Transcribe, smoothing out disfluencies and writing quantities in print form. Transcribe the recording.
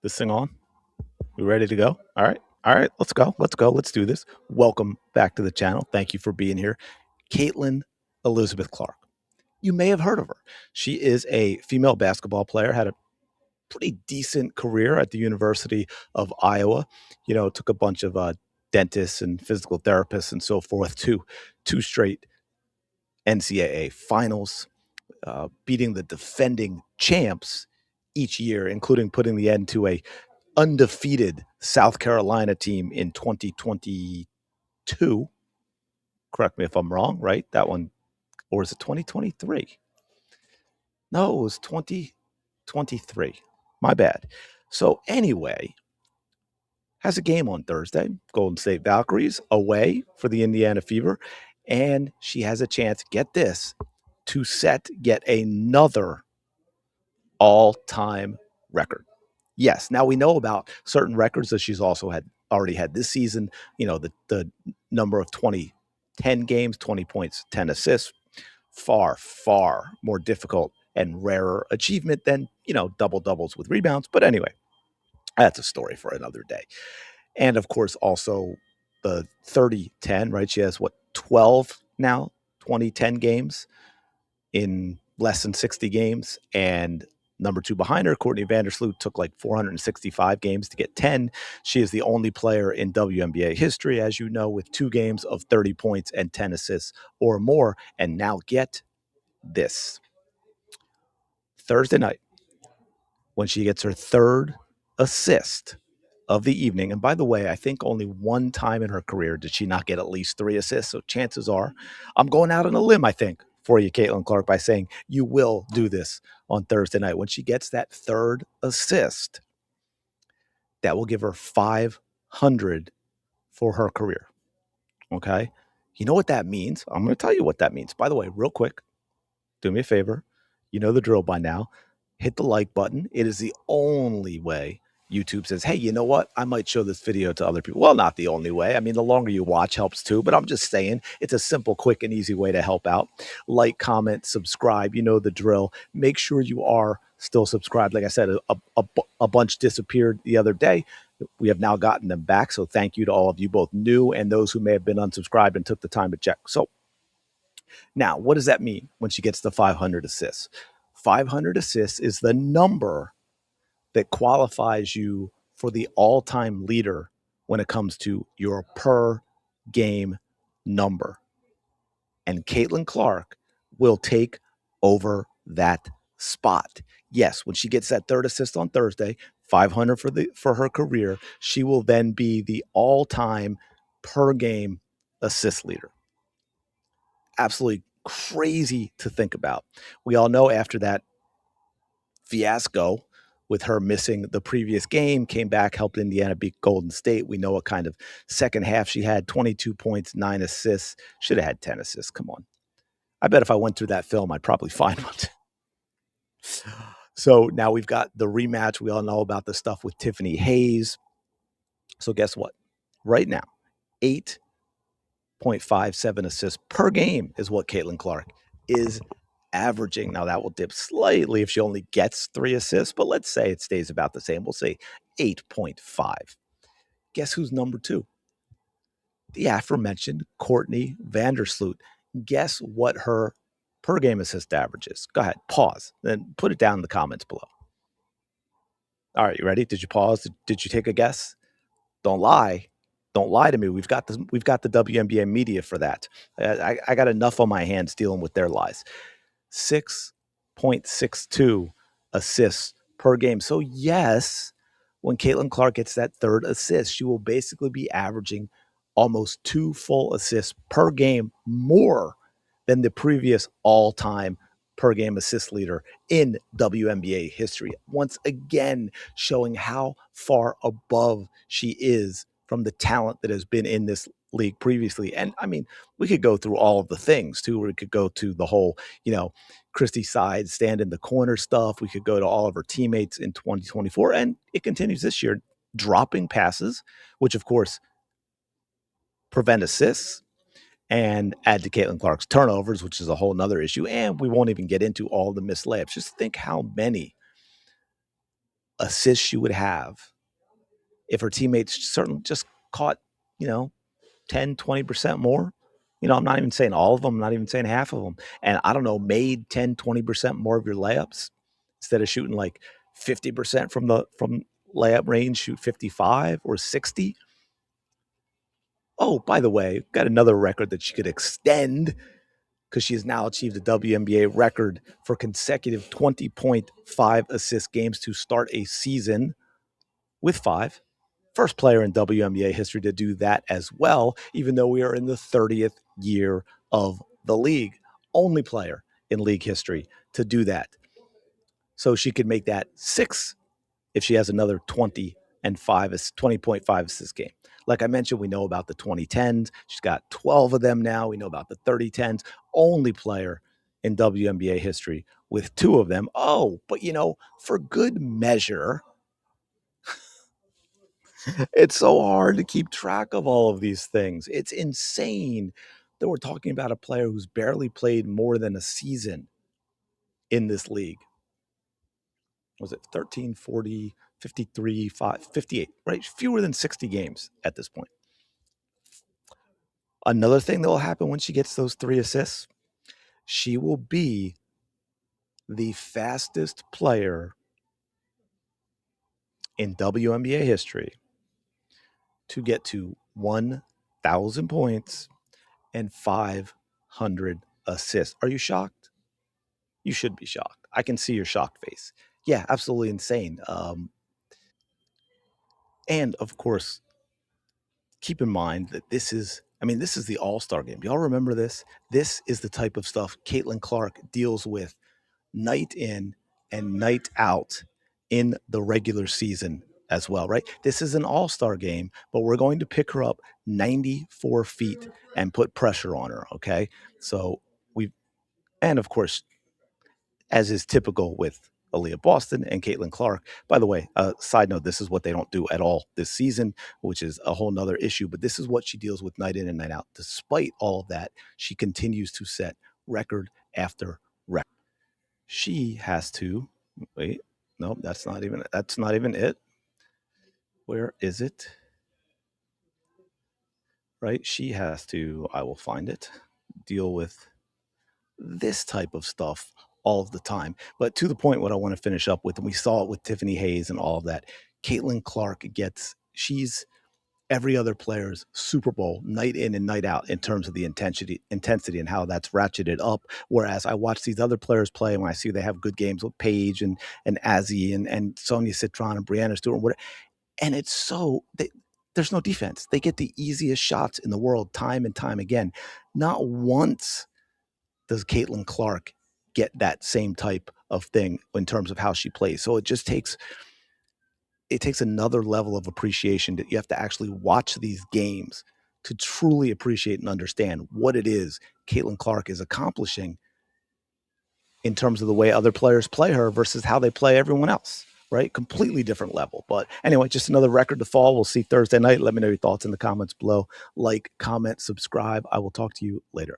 This thing on? We ready to go? All right. All right. Let's go. Let's go. Let's do this. Welcome back to the channel. Thank you for being here. Caitlin Elizabeth Clark. You may have heard of her. She is a female basketball player, had a pretty decent career at the University of Iowa. Took a bunch of dentists and physical therapists and so forth to two straight NCAA finals, beating the defending champs each year, including putting the end to a undefeated South Carolina team in 2022. Correct me if I'm wrong, right? That one, or is it 2023? No, it was 2023. My bad. So, anyway, has a game on Thursday. Golden State Valkyries away for the Indiana Fever. And she has a chance, get this, to set yet another all time record. Yes. Now we know about certain records that she's also already had this season. The number of 2010 games, 20 points, 10 assists, far, far more difficult and rarer achievement than, double doubles with rebounds. But anyway, that's a story for another day. And of course, also the 30-10, right? She has 12 now, 2010 games in less than 60 games. And number two behind her, Courtney Vandersloot, took like 465 games to get 10. She is the only player in WNBA history, as you know, with 2 games of 30 points and 10 assists or more. And now get this. Thursday night, when she gets her third assist of the evening. And by the way, I think only one time in her career did she not get at least 3 assists. So chances are, I'm going out on a limb, I think, for you, Caitlin Clark, by saying you will do this on Thursday night. When she gets that third assist, that will give her 500 for her career. Okay. You know what that means? I'm going to tell you what that means. By the way, real quick, do me a favor. You know the drill by now. Hit the like button. It is the only way YouTube says, hey, you know what? I might show this video to other people. Well, not the only way. I mean, the longer you watch helps too, but I'm just saying it's a simple, quick, and easy way to help out. Like, comment, subscribe. You know the drill. Make sure you are still subscribed. Like I said, a bunch disappeared the other day. We have now gotten them back. So thank you to all of you, both new and those who may have been unsubscribed and took the time to check. So now, what does that mean when she gets the 500 assists? 500 assists is the number that qualifies you for the all-time leader when it comes to your per game number. And Caitlin Clark will take over that spot. Yes, when she gets that third assist on Thursday, 500 for her career, she will then be the all-time per game assist leader. Absolutely crazy to think about. We all know after that fiasco with her missing the previous game, came back, helped Indiana beat Golden State. We know what kind of second half she had: 22 points, 9 assists. Should have had 10 assists. Come on. I bet if I went through that film, I'd probably find one. So now we've got the rematch. We all know about the stuff with Tiffany Hayes. So guess what? Right now, 8.57 assists per game is what Caitlin Clark is averaging. Now that will dip slightly if she only gets 3 assists, but let's say it stays about the same. We'll say 8.5. Guess who's number 2? The aforementioned Courtney Vandersloot. Guess what her per game assist average is? Go ahead, pause, then put it down in the comments below. All right, you ready? Did you pause? Did you take a guess? Don't lie. Don't lie to me. We've got the WNBA media for that. I got enough on my hands dealing with their lies. 6.62 assists per game. So yes, when Caitlin Clark gets that third assist, she will basically be averaging almost 2 full assists per game more than the previous all-time per game assist leader in WNBA history. Once again, showing how far above she is from the talent that has been in this league previously. And I mean, we could go through all of the things too. We could go to the whole, Christy Side stand in the corner stuff. We could go to all of her teammates in 2024, and it continues this year, dropping passes, which of course prevent assists and add to Caitlin Clark's turnovers, which is a whole nother issue. And we won't even get into all the missed layups. Just think how many assists she would have if her teammates certainly just caught, you know, 10, 20% more. I'm not even saying all of them, I'm not even saying half of them. And I don't know, made 10, 20% more of your layups instead of shooting like 50% from layup range, shoot 55 or 60. Oh, by the way, got another record that she could extend because she has now achieved a WNBA record for consecutive 20.5 assist games to start a season with 5. First player in WNBA history to do that as well, even though we are in the 30th year of the league. Only player in league history to do that. So she could make that 6 if she has another 20.5 assist game. Like I mentioned, we know about the 2010s. She's got 12 of them now. We know about the 3010s. Only player in WNBA history with 2 of them. Oh, but for good measure, it's so hard to keep track of all of these things. It's insane that we're talking about a player who's barely played more than a season in this league. Was it 13, 40, 53, 5, 58, right? Fewer than 60 games at this point. Another thing that will happen when she gets those 3 assists, she will be the fastest player in WNBA history to get to 1,000 points and 500 assists. Are you shocked? You should be shocked. I can see your shocked face. Yeah, absolutely insane. And of course, keep in mind that this is the All-Star game. Y'all remember this? This is the type of stuff Caitlin Clark deals with night in and night out in the regular season as well, right? This is an All-Star game, but we're going to pick her up 94 feet and put pressure on her, okay? So and of course, as is typical with Aaliyah Boston and Caitlin Clark. By the way, side note, this is what they don't do at all this season, which is a whole nother issue. But this is what she deals with night in and night out. Despite all of that, she continues to set record after record. She has to wait. No, that's not even it. Where is it? Right? She has to, I will find it, deal with this type of stuff all of the time. But to the point, what I want to finish up with, and we saw it with Tiffany Hayes and all of that, Caitlin Clark she's every other player's Super Bowl night in and night out in terms of the intensity and how that's ratcheted up. Whereas I watch these other players play, and when I see they have good games with Paige and Azzy and Sonia Citron and Brianna Stewart, and it's there's no defense. They get the easiest shots in the world time and time again. Not once does Caitlin Clark get that same type of thing in terms of how she plays. So it takes another level of appreciation that you have to actually watch these games to truly appreciate and understand what it is Caitlin Clark is accomplishing in terms of the way other players play her versus how they play everyone else, right? Completely different level. But anyway, just another record to fall. We'll see Thursday night. Let me know your thoughts in the comments below. Like, comment, subscribe. I will talk to you later.